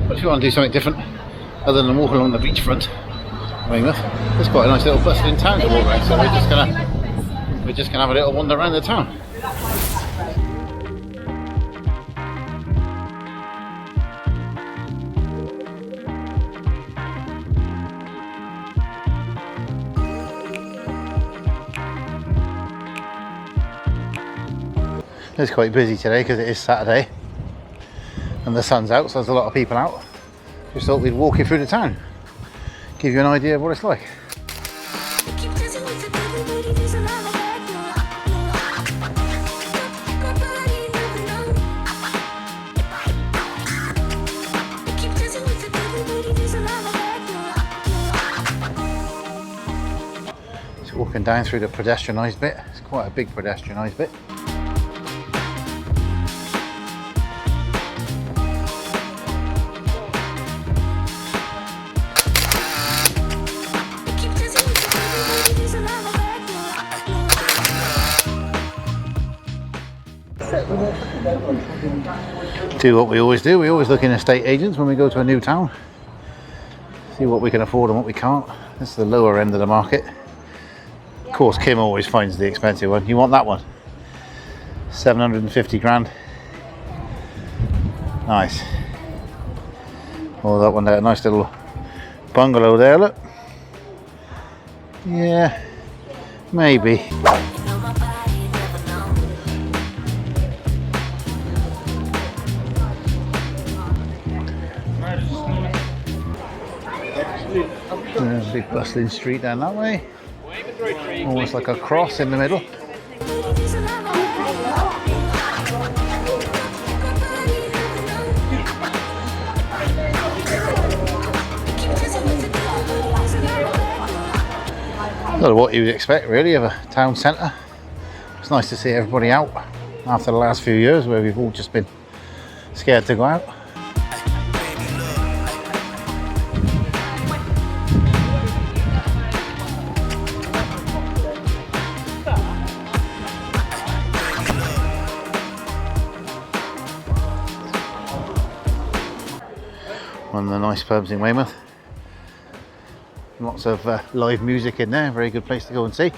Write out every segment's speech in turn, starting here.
But if you want to do something different other than walk along the beachfront, Weymouth, there's quite a nice little bustling town to walk around. So we're just gonna have a little wander around the town. It's quite busy today because it is Saturday and the sun's out, so there's a lot of people out. Just thought we'd walk you through the town, give you an idea of what it's like. So walking down through the pedestrianised bit, it's quite a big pedestrianised bit. Do what we always do, we always look in estate agents when we go to a new town, see what we can afford and what we can't. This is the lower end of the market. Of course, Kim always finds the expensive one. You want that one? 750 grand. Nice. Oh, that one there, nice little bungalow there, look. Yeah, maybe. There's a big bustling street down that way, almost like a cross in the middle. Not what you would expect really of a town centre. It's nice to see everybody out after the last few years where we've all just been scared to go out. One of the nice pubs in Weymouth. Lots of live music in there, very good place to go and see.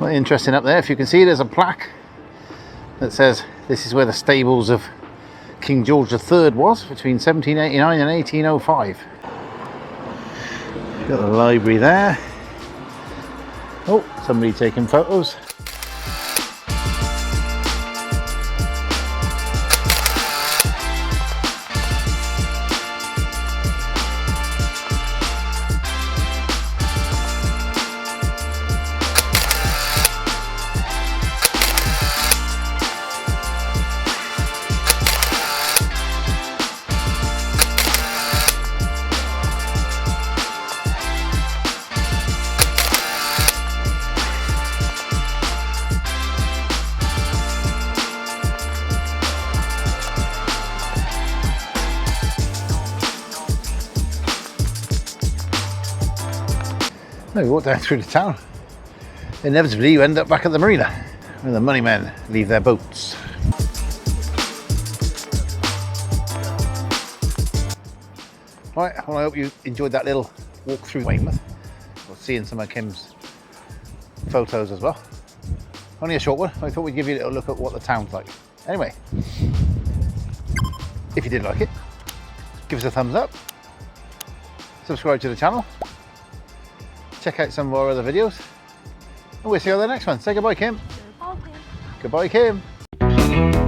Well, interesting up there, if you can see there's a plaque that says this is where the stables of King George III was between 1789 and 1805. Got the library there. Oh, somebody taking photos. We walk down through the town. Inevitably you end up back at the marina where the money men leave their boats. Right, well, I hope you enjoyed that little walk through Weymouth. We're seeing some of Kim's photos as well. Only a short one. I thought we'd give you a little look at what the town's like. Anyway, if you did like it, give us a thumbs up. subscribe to the channel, check out some of our other videos, and we'll see you on the next one. Say goodbye, Kim. Goodbye, Kim. Goodbye, Kim.